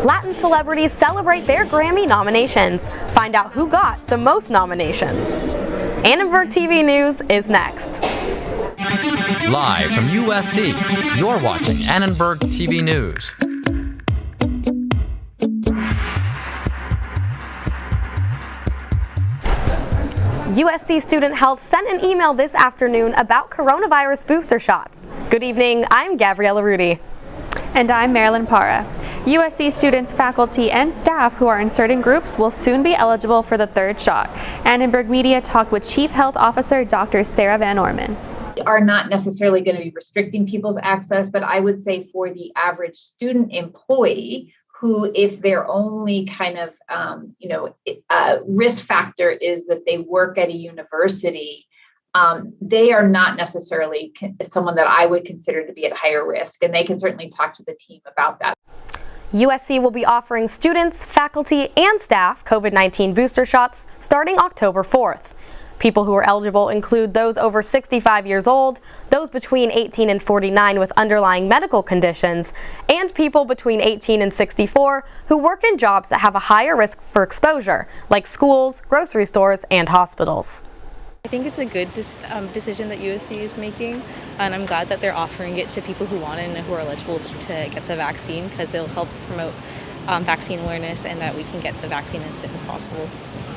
Latin celebrities celebrate their Grammy nominations. Find out who got the most nominations. Annenberg TV News is next. Live from USC, you're watching Annenberg TV News. USC Student Health sent an email this afternoon about coronavirus booster shots. Good evening, I'm Gabriella Rudy. And I'm Marilyn Parra. USC students, faculty, and staff who are in certain groups will soon be eligible for the third shot. Annenberg Media talked with Chief Health Officer Dr. Sarah Van Orman. We are not necessarily going to be restricting people's access, but I would say for the average student employee, who, if their only kind of, risk factor is that they work at a university, they are not necessarily someone that I would consider to be at higher risk, and they can certainly talk to the team about that. USC will be offering students, faculty, and staff COVID-19 booster shots starting October 4th. People who are eligible include those over 65 years old, those between 18 and 49 with underlying medical conditions, and people between 18 and 64 who work in jobs that have a higher risk for exposure, like schools, grocery stores, and hospitals. I think it's a good decision that USC is making, and I'm glad that they're offering it to people who want it and who are eligible to get the vaccine, because it'll help promote vaccine awareness and that we can get the vaccine as soon as possible.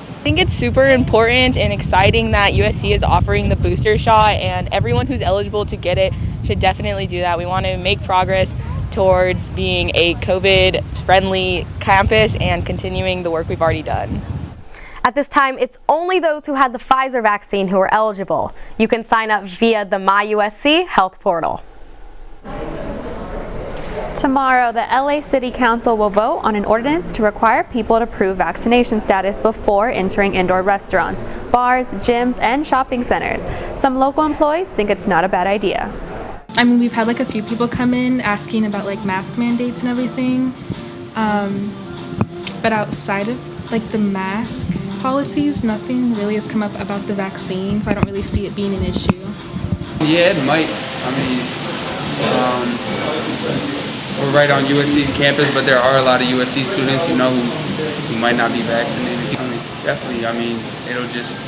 I think it's super important and exciting that USC is offering the booster shot, and everyone who's eligible to get it should definitely do that. We want to make progress towards being a COVID-friendly campus and continuing the work we've already done. At this time, it's only those who had the Pfizer vaccine who are eligible. You can sign up via the MyUSC Health Portal. Tomorrow, the LA City Council will vote on an ordinance to require people to prove vaccination status before entering indoor restaurants, bars, gyms, and shopping centers. Some local employees think it's not a bad idea. I mean, we've had like a few people come in asking about like mask mandates and everything, but outside of like the mask policies, nothing really has come up about the vaccine, so I don't really see it being an issue. Yeah, it might. I mean, we're right on USC's campus, but there are a lot of USC students, who might not be vaccinated. I mean, definitely. I mean, it'll just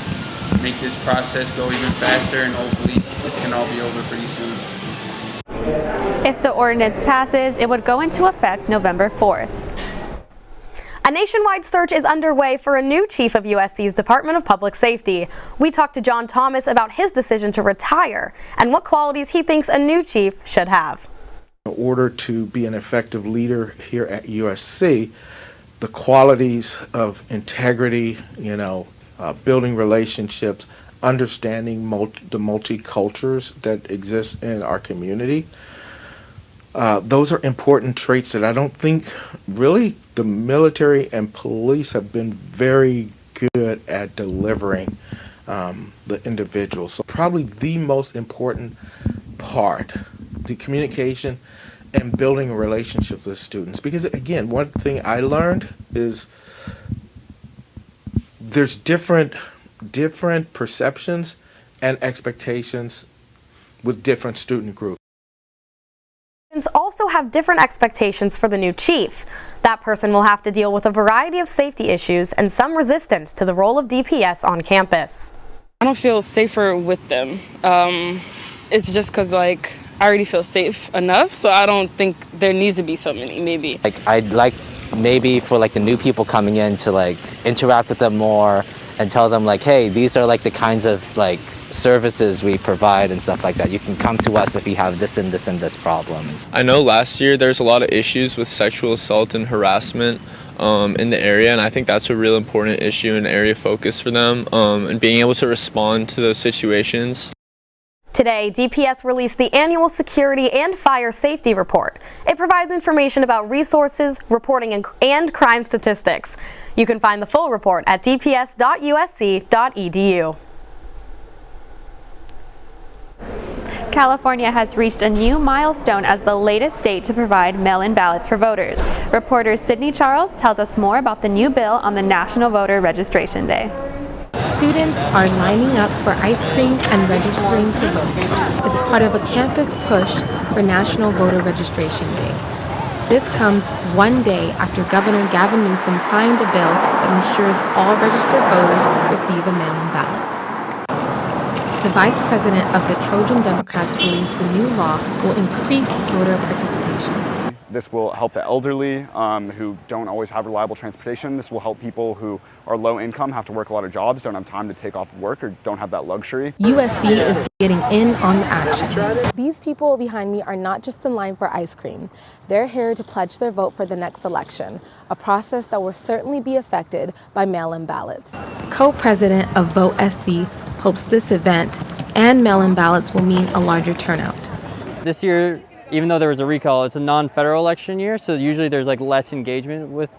make this process go even faster, and hopefully this can all be over pretty soon. If the ordinance passes, it would go into effect November 4th. A nationwide search is underway for a new chief of USC's Department of Public Safety. We talked to John Thomas about his decision to retire and what qualities he thinks a new chief should have. In order to be an effective leader here at USC, the qualities of integrity, building relationships, understanding the multi-cultures that exist in our community, those are important traits that I don't think really the military and police have been very good at delivering the individuals. So probably the most important part, the communication and building a relationship with students. Because again, one thing I learned is there's different perceptions and expectations with different student groups. Students also have different expectations for the new chief. That person will have to deal with a variety of safety issues and some resistance to the role of DPS on campus. I don't feel safer with them. It's just because I already feel safe enough, so I don't think there needs to be so many, maybe. I'd like maybe for the new people coming in to interact with them more and tell them hey, these are the kinds of services we provide and stuff like that. You can come to us if you have this and this and this problems. I know last year there's a lot of issues with sexual assault and harassment in the area, and I think that's a real important issue and area of focus for them, and being able to respond to those situations. Today, DPS released the annual Security and Fire Safety Report. It provides information about resources, reporting, and crime statistics. You can find the full report at dps.usc.edu. California has reached a new milestone as the latest state to provide mail-in ballots for voters. Reporter Sydney Charles tells us more about the new bill on the National Voter Registration Day. Students are lining up for ice cream and registering to vote. It's part of a campus push for National Voter Registration Day. This comes one day after Governor Gavin Newsom signed a bill that ensures all registered voters receive a mail-in ballot. The vice president of the Trojan Democrats believes the new law will increase voter participation. This will help the elderly who don't always have reliable transportation. This will help people who are low income, have to work a lot of jobs, don't have time to take off work, or don't have that luxury. USC is getting in on the action. These people behind me are not just in line for ice cream. They're here to pledge their vote for the next election, a process that will certainly be affected by mail-in ballots. Co-president of Vote SC hopes this event and mail-in ballots will mean a larger turnout. This year, even though there was a recall, it's a non-federal election year, so usually there's like less engagement with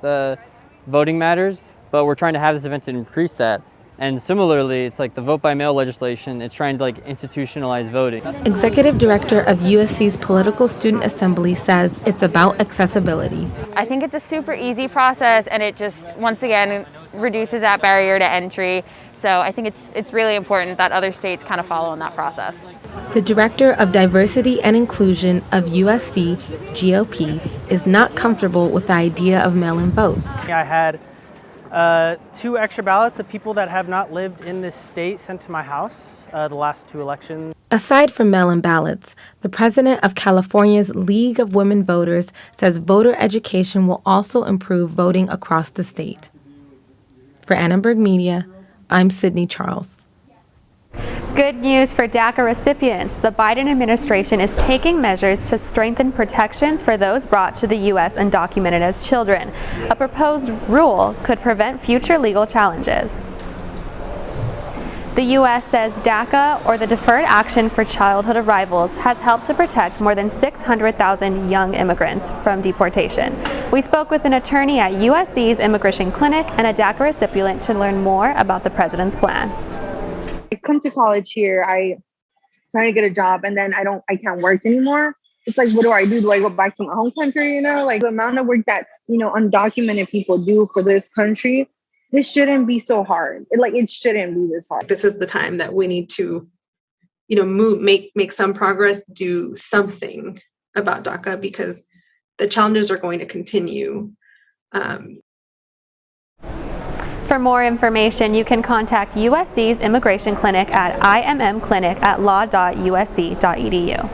voting matters, but we're trying to have this event to increase that. And similarly, it's like the vote by mail legislation, it's trying to like institutionalize voting. Executive Director of USC's Political Student Assembly says it's about accessibility. I think it's a super easy process, and it just, once again, reduces that barrier to entry. So I think it's really important that other states kind of follow in that process. The Director of Diversity and Inclusion of USC, GOP, is not comfortable with the idea of mail-in votes. I had 2 extra ballots of people that have not lived in this state sent to my house the last 2 elections. Aside from mail-in ballots, the president of California's League of Women Voters says voter education will also improve voting across the state. For Annenberg Media, I'm Sydney Charles. Good news for DACA recipients. The Biden administration is taking measures to strengthen protections for those brought to the U.S. undocumented as children. A proposed rule could prevent future legal challenges. The U.S. says DACA, or the Deferred Action for Childhood Arrivals, has helped to protect more than 600,000 young immigrants from deportation. We spoke with an attorney at USC's Immigration Clinic and a DACA recipient to learn more about the president's plan. I come to college here, I try to get a job, and then I can't work anymore. It's like, what do I do? Do I go back to my home country? Like the amount of work that, undocumented people do for this country, this shouldn't be so hard. It shouldn't be this hard. This is the time that we need to, make some progress, do something about DACA, because the challenges are going to continue. For more information, you can contact USC's Immigration Clinic at immclinic@law.usc.edu.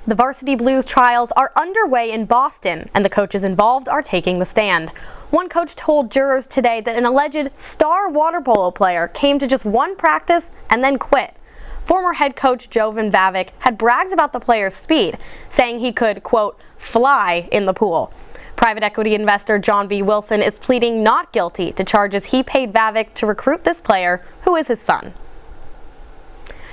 The Varsity Blues trials are underway in Boston, and the coaches involved are taking the stand. One coach told jurors today that an alleged star water polo player came to just one practice and then quit. Former head coach Jovan Vavic had bragged about the player's speed, saying he could, quote, fly in the pool. Private equity investor John B. Wilson is pleading not guilty to charges he paid Vavic to recruit this player, who is his son.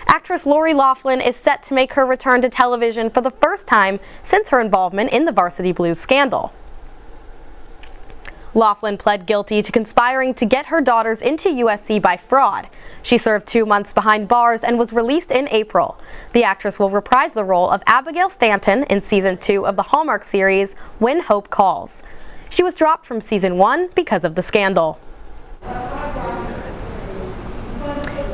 Actress Lori Loughlin is set to make her return to television for the first time since her involvement in the Varsity Blues scandal. Loughlin pled guilty to conspiring to get her daughters into USC by fraud. She served 2 months behind bars and was released in April. The actress will reprise the role of Abigail Stanton in Season 2 of the Hallmark series When Hope Calls. She was dropped from Season 1 because of the scandal.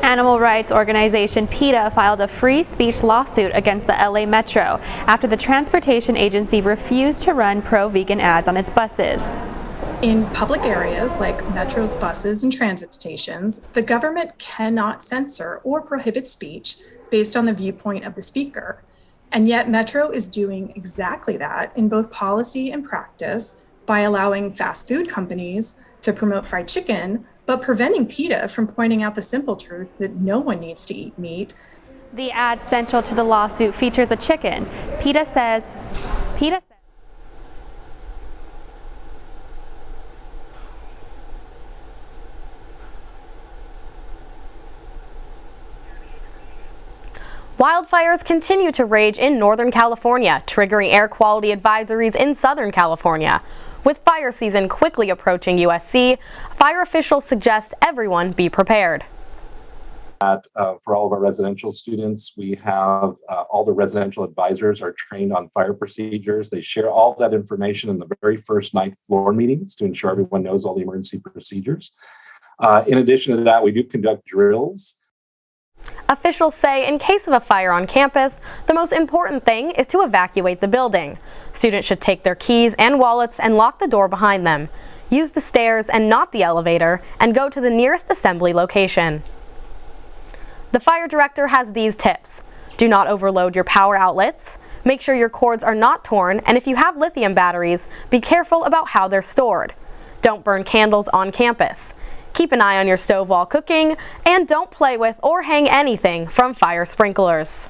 Animal rights organization PETA filed a free speech lawsuit against the LA Metro after the transportation agency refused to run pro-vegan ads on its buses. In public areas like Metro's buses and transit stations, the government cannot censor or prohibit speech based on the viewpoint of the speaker. And yet Metro is doing exactly that in both policy and practice by allowing fast food companies to promote fried chicken, but preventing PETA from pointing out the simple truth that no one needs to eat meat. The ad central to the lawsuit features a chicken. PETA says Wildfires continue to rage in Northern California, triggering air quality advisories in Southern California. With fire season quickly approaching USC, fire officials suggest everyone be prepared. For all of our residential students, we have all the residential advisors are trained on fire procedures. They share all that information in the very first night floor meetings to ensure everyone knows all the emergency procedures. In addition to that, we do conduct drills. Officials say in case of a fire on campus, the most important thing is to evacuate the building. Students should take their keys and wallets and lock the door behind them. Use the stairs and not the elevator, and go to the nearest assembly location. The fire director has these tips. Do not overload your power outlets. Make sure your cords are not torn, and if you have lithium batteries, be careful about how they're stored. Don't burn candles on campus. Keep an eye on your stove while cooking, and don't play with or hang anything from fire sprinklers.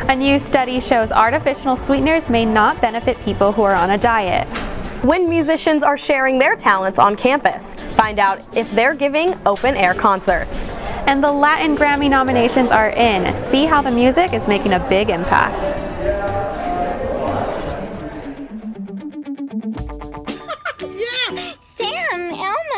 A new study shows artificial sweeteners may not benefit people who are on a diet. When musicians are sharing their talents on campus, find out if they're giving open-air concerts. And the Latin Grammy nominations are in. See how the music is making a big impact.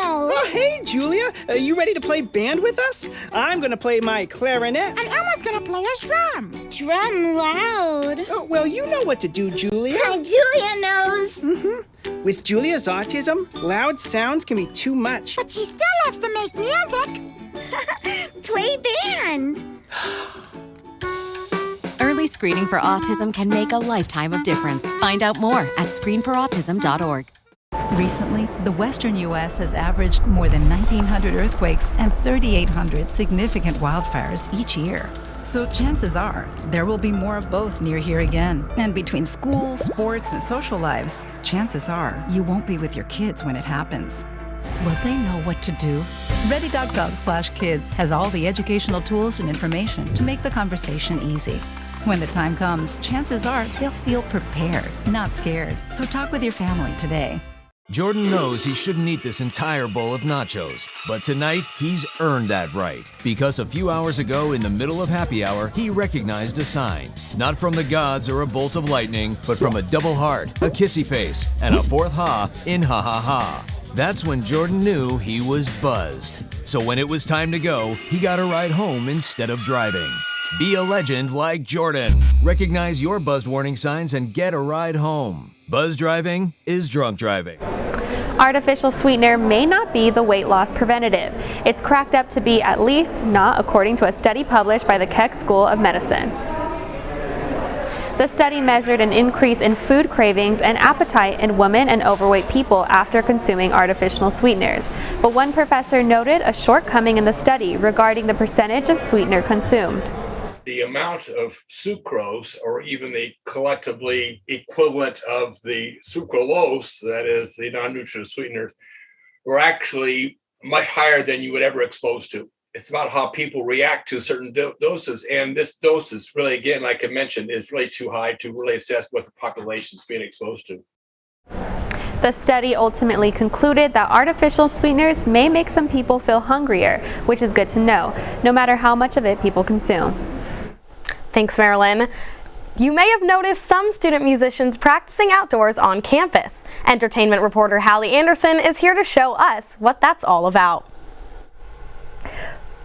Oh, hey, Julia. Are you ready to play band with us? I'm going to play my clarinet. And Elmo's going to play his drum. Drum loud. Oh, well, you know what to do, Julia. Julia knows. Mm-hmm. With Julia's autism, loud sounds can be too much. But she still loves to make music. Play band. Early screening for autism can make a lifetime of difference. Find out more at screenforautism.org. Recently, the western U.S. has averaged more than 1,900 earthquakes and 3,800 significant wildfires each year. So chances are there will be more of both near here again. And between school, sports, and social lives, chances are you won't be with your kids when it happens. Will they know what to do? Ready.gov/kids has all the educational tools and information to make the conversation easy. When the time comes, chances are they'll feel prepared, not scared. So talk with your family today. Jordan knows he shouldn't eat this entire bowl of nachos, but tonight he's earned that right. Because a few hours ago in the middle of happy hour, he recognized a sign. Not from the gods or a bolt of lightning, but from a double heart, a kissy face, and a fourth ha in ha ha ha. That's when Jordan knew he was buzzed. So when it was time to go, he got a ride home instead of driving. Be a legend like Jordan. Recognize your buzzed warning signs and get a ride home. Buzz driving is drunk driving. Artificial sweetener may not be the weight loss preventative. It's cracked up to be, at least not according to a study published by the Keck School of Medicine. The study measured an increase in food cravings and appetite in women and overweight people after consuming artificial sweeteners. But one professor noted a shortcoming in the study regarding the percentage of sweetener consumed. The amount of sucrose, or even the collectively equivalent of the sucralose, that is the non-nutritive sweeteners, were actually much higher than you would ever expose to. It's about how people react to certain doses, and this dose is really, again, like I mentioned, is really too high to really assess what the population is being exposed to. The study ultimately concluded that artificial sweeteners may make some people feel hungrier, which is good to know, no matter how much of it people consume. Thanks, Marilyn. You may have noticed some student musicians practicing outdoors on campus. Entertainment reporter Halee Anderson is here to show us what that's all about.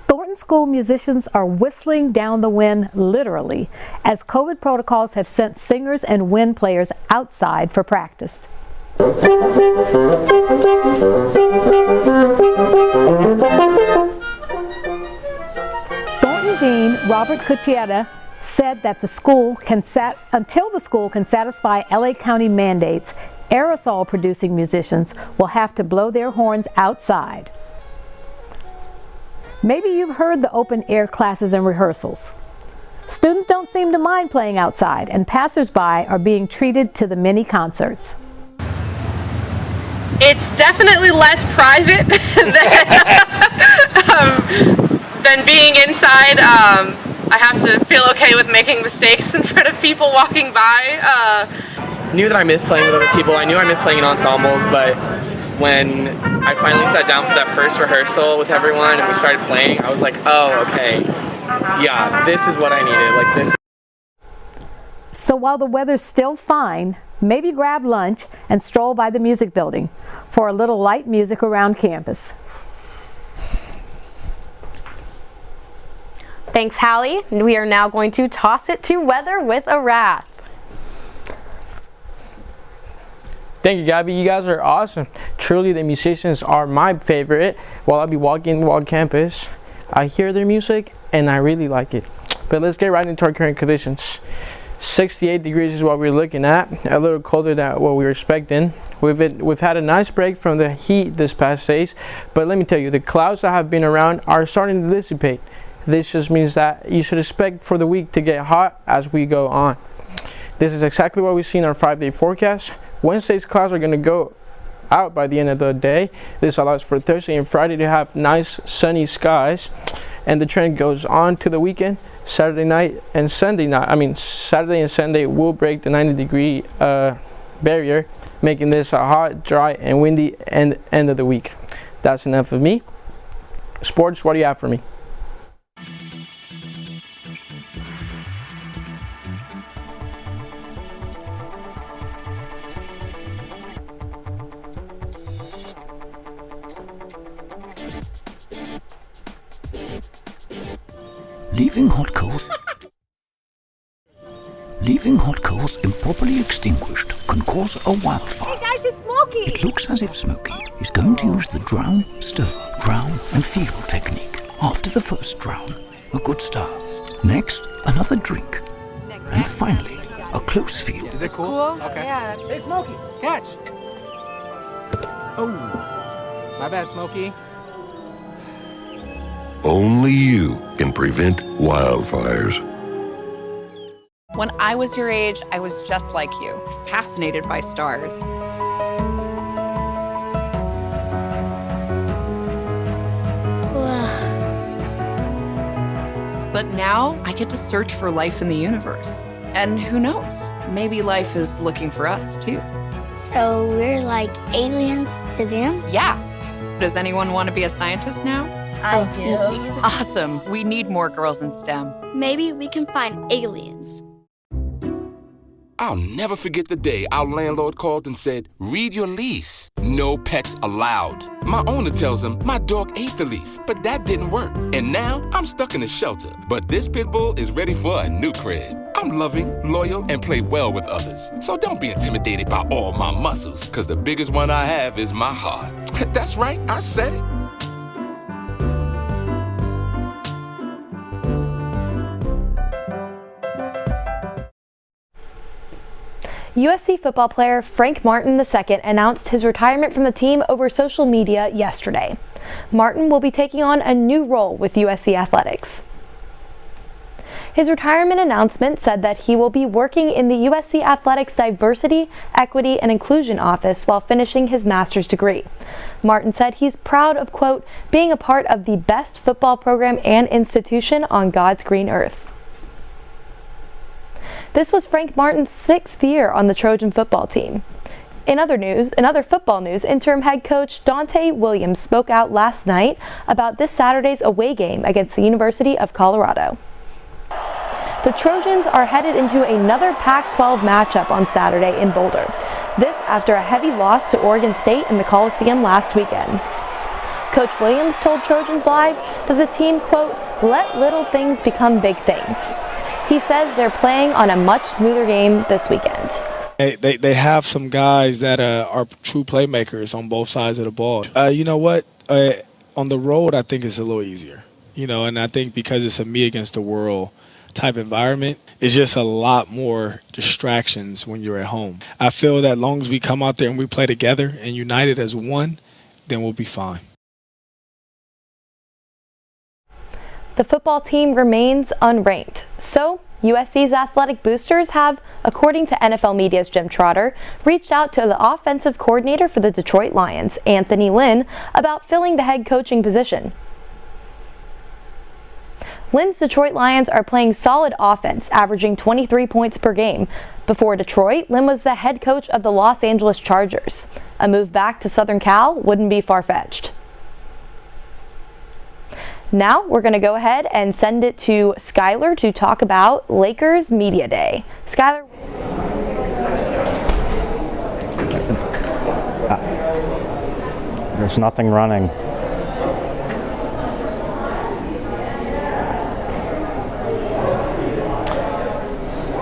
Thornton School musicians are whistling down the wind, literally, as COVID protocols have sent singers and wind players outside for practice. Thornton Dean Robert Gutierrez said that until the school can satisfy LA County mandates, aerosol-producing musicians will have to blow their horns outside. Maybe you've heard the open-air classes and rehearsals. Students don't seem to mind playing outside, and passersby are being treated to the mini concerts. It's definitely less private than being inside. I have to feel okay with making mistakes in front of people walking by. Knew that I missed playing with other people. I knew I missed playing in ensembles, but when I finally sat down for that first rehearsal with everyone and we started playing, I was like, oh, okay, yeah, this is what I needed. Like this. So while the weather's still fine, maybe grab lunch and stroll by the music building for a little light music around campus. Thanks, Halee. We are now going to toss it to weather with Arath. Thank you, Gabby. You guys are awesome. Truly, the musicians are my favorite. While I'll be walking campus, I hear their music and I really like it. But let's get right into our current conditions. 68 degrees is what we're looking at, a little colder than what we were expecting. We've had a nice break from the heat this past days, but let me tell you, the clouds that have been around are starting to dissipate. This just means that you should expect for the week to get hot as we go on. This is exactly what we've seen in our 5-day forecast. Wednesday's clouds are going to go out by the end of the day. This allows for Thursday and Friday to have nice sunny skies, and the trend goes on to the weekend. Saturday and Sunday will break the 90-degree barrier, making this a hot, dry, and windy end of the week. That's enough of me. Sports, what do you have for me? Leaving hot coals improperly extinguished can cause a wildfire. Hey guys, it's Smokey! It looks as if Smokey is going to use the drown, stir, drown and feel technique. After the first drown, a good start. Next, another drink. And finally, a close feel. Is it cool? Okay. Yeah. Hey, Smokey, catch! Oh, my bad, Smokey. Only you can prevent wildfires. When I was your age, I was just like you, fascinated by stars. But now I get to search for life in the universe. And who knows, maybe life is looking for us too. So we're like aliens to them? Yeah. Does anyone want to be a scientist now? I do. Awesome. We need more girls in STEM. Maybe we can find aliens. I'll never forget the day our landlord called and said, read your lease. No pets allowed. My owner tells him my dog ate the lease, but that didn't work. And now I'm stuck in a shelter. But this pit bull is ready for a new crib. I'm loving, loyal, and play well with others. So don't be intimidated by all my muscles, because the biggest one I have is my heart. That's right, I said it. USC football player Frank Martin II announced his retirement from the team over social media yesterday. Martin will be taking on a new role with USC Athletics. His retirement announcement said that he will be working in the USC Athletics Diversity, Equity, and Inclusion Office while finishing his master's degree. Martin said he's proud of, quote, being a part of the best football program and institution on God's green earth. This was Frank Martin's 6th year on the Trojan football team. In other football news, interim head coach Dante Williams spoke out last night about this Saturday's away game against the University of Colorado. The Trojans are headed into another Pac-12 matchup on Saturday in Boulder. This after a heavy loss to Oregon State in the Coliseum last weekend. Coach Williams told Trojans Live that the team, quote, let little things become big things. He says they're playing on a much smoother game this weekend. They have some guys that are true playmakers on both sides of the ball. You know what? On the road, I think it's a little easier. You know, and I think because it's a me against the world type environment, it's just a lot more distractions when you're at home. I feel that as long as we come out there and we play together and united as one, then we'll be fine. The football team remains unranked, so USC's athletic boosters have, according to NFL Media's Jim Trotter, reached out to the offensive coordinator for the Detroit Lions, Anthony Lynn, about filling the head coaching position. Lynn's Detroit Lions are playing solid offense, averaging 23 points per game. Before Detroit, Lynn was the head coach of the Los Angeles Chargers. A move back to Southern Cal wouldn't be far-fetched. Now we're going to go ahead and send it to Skyler to talk about Lakers Media Day. Skyler. There's nothing running.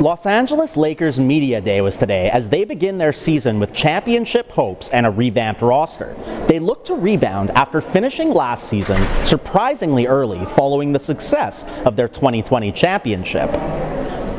Los Angeles Lakers Media Day was today as they begin their season with championship hopes and a revamped roster. They look to rebound after finishing last season surprisingly early following the success of their 2020 championship.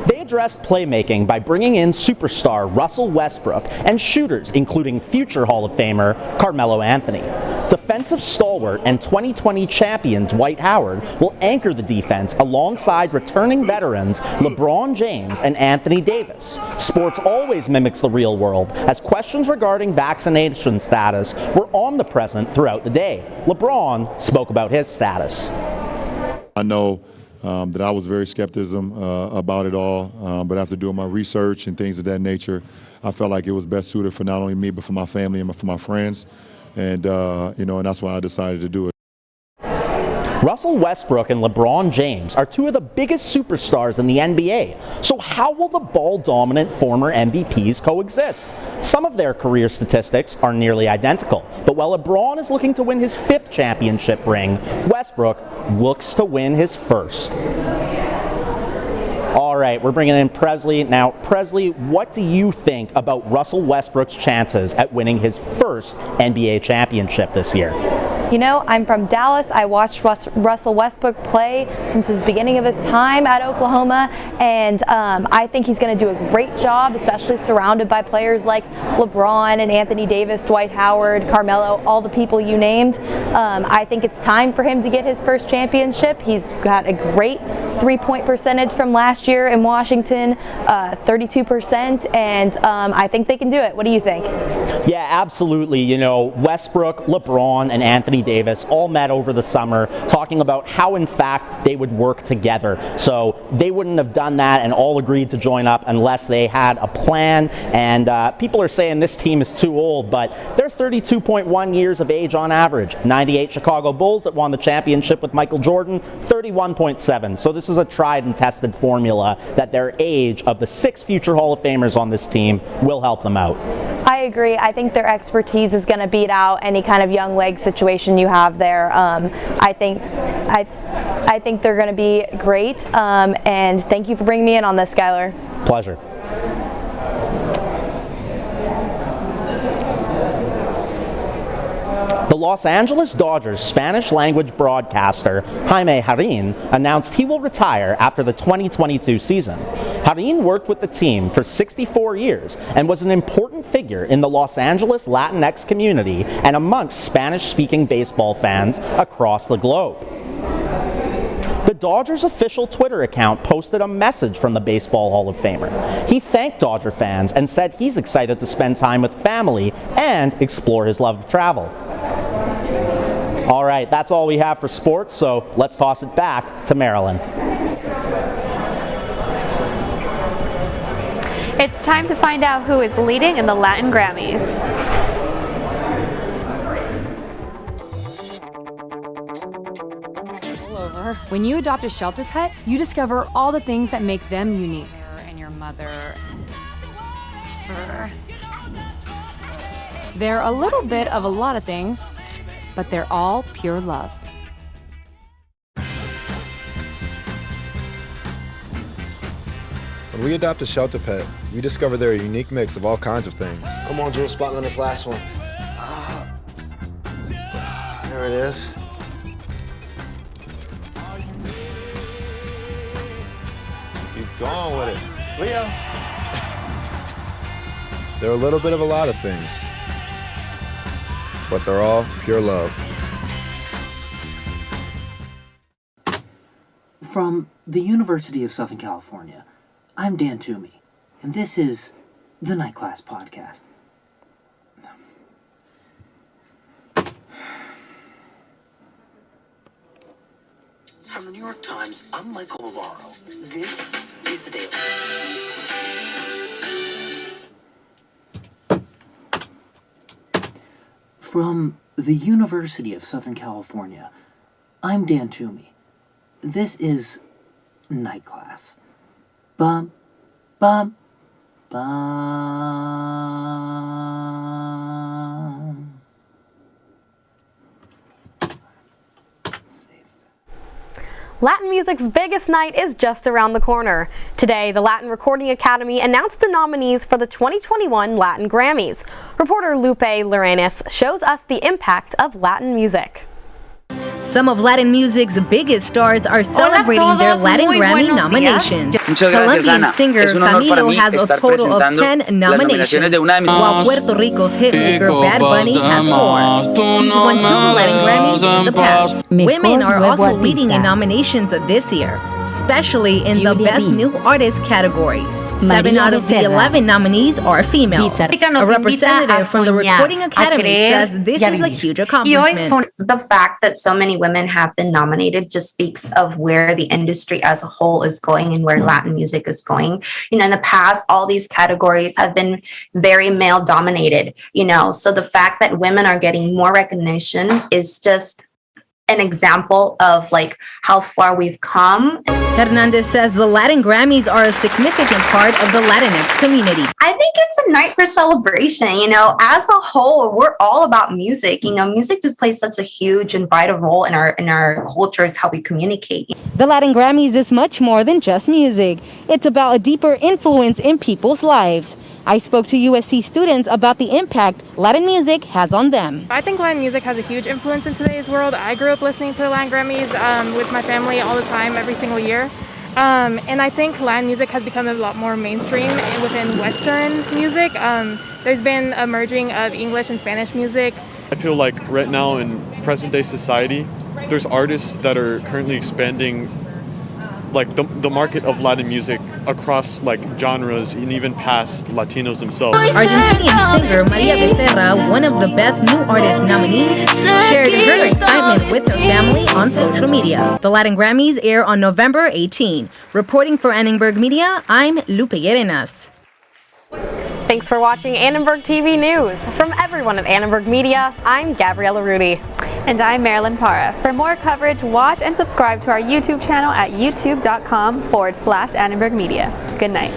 They addressed playmaking by bringing in superstar Russell Westbrook and shooters including future Hall of Famer Carmelo Anthony. Defensive stalwart and 2020 champion Dwight Howard will anchor the defense alongside returning veterans LeBron James and Anthony Davis. Sports always mimics the real world, as questions regarding vaccination status were omnipresent throughout the day. LeBron spoke about his status. I know that I was very skeptical about it all, but after doing my research and things of that nature, I felt like it was best suited for not only me, but for my family and for my friends. And, and that's why I decided to do it. Russell Westbrook and LeBron James are two of the biggest superstars in the NBA. So how will the ball-dominant former MVPs coexist? Some of their career statistics are nearly identical, but while LeBron is looking to win his 5th championship ring, Westbrook looks to win his 1st. All right, we're bringing in Presley. Now, Presley, what do you think about Russell Westbrook's chances at winning his 1st NBA championship this year? You know, I'm from Dallas. I watched Russell Westbrook play since his beginning of his time at Oklahoma, and I think he's going to do a great job, especially surrounded by players like LeBron and Anthony Davis, Dwight Howard, Carmelo, all the people you named. I think it's time for him to get his 1st championship. He's got a great three-point percentage from last year in Washington, 32%, and I think they can do it. What do you think? Yeah, absolutely. You know, Westbrook, LeBron, and Anthony Davis all met over the summer talking about how, in fact, they would work together. So they wouldn't have done that and all agreed to join up unless they had a plan. And people are saying this team is too old, but they're 32.1 years of age on average. 98 Chicago Bulls that won the championship with Michael Jordan, 31.7. So this is a tried and tested formula that their age of the 6 future Hall of Famers on this team will help them out. I agree. I think their expertise is going to beat out any kind of young leg situation you have there. I think they're going to be great. And thank you for bringing me in on this, Skyler. Pleasure. The Los Angeles Dodgers Spanish-language broadcaster Jaime Harín announced he will retire after the 2022 season. Harín worked with the team for 64 years and was an important figure in the Los Angeles Latinx community and amongst Spanish-speaking baseball fans across the globe. The Dodgers' official Twitter account posted a message from the Baseball Hall of Famer. He thanked Dodger fans and said he's excited to spend time with family and explore his love of travel. All right, that's all we have for sports, so let's toss it back to Marilyn. It's time to find out who is leading in the Latin Grammys. When you adopt a shelter pet, you discover all the things that make them unique. And your mother. They're a little bit of a lot of things, but they're all pure love. When we adopt a shelter pet, we discover they're a unique mix of all kinds of things. Come on, Jules, spot me on this last one. There it is. Keep going with it. Leo. They're a little bit of a lot of things, but they're all pure love. From the University of Southern California, I'm Dan Toomey, and this is the Night Class Podcast. From the New York Times, I'm Michael Navarro. This is The Daily. From the University of Southern California, I'm Dan Toomey. This is Night Class. Bum, bum, bum. Latin music's biggest night is just around the corner. Today, the Latin Recording Academy announced the nominees for the 2021 Latin Grammys. Reporter Lupe Lorenes shows us the impact of Latin music. Some of Latin music's biggest stars are celebrating their Latin Grammy nominations. Colombian singer Camilo has a total of 10 nominations, while Puerto Rico's hitmaker Bad Bunny has 4. He's won 2 Latin Grammys in the past. Women are also leading in nominations this year, especially in the Best New Artist category. 7 out of the 11 nominees are female. A representative from the Recording Academy says this is a huge accomplishment. The fact that so many women have been nominated just speaks of where the industry as a whole is going and where Latin music is going. You know, in the past, all these categories have been very male dominated, you know, so the fact that women are getting more recognition is just an example of like how far we've come. Hernandez says the Latin Grammys are a significant part of the Latinx community. I think it's a night for celebration. You know, as a whole, we're all about music. You know, music just plays such a huge and vital role in our culture. It's how we communicate. The Latin Grammys is much more than just music. It's about a deeper influence in people's lives. I spoke to USC students about the impact Latin music has on them. I think Latin music has a huge influence in today's world. I grew up listening to the Latin Grammys with my family all the time, every single year. And I think Latin music has become a lot more mainstream within Western music. There's been a merging of English and Spanish music. I feel like right now in present day society, there's artists that are currently expanding like the market of Latin music across like genres and even past Latinos themselves. Argentinian singer Maria Becerra, one of the Best New Artist nominees, shared her excitement with her family on social media. The Latin Grammys air on November 18. Reporting for Annenberg Media, I'm Lupe Lorenes. Thanks for watching Annenberg TV News. From everyone at Annenberg Media, I'm Gabriella Rudy. And I'm Marilyn Parra. For more coverage, watch and subscribe to our YouTube channel at youtube.com/Annenberg Media. Good night.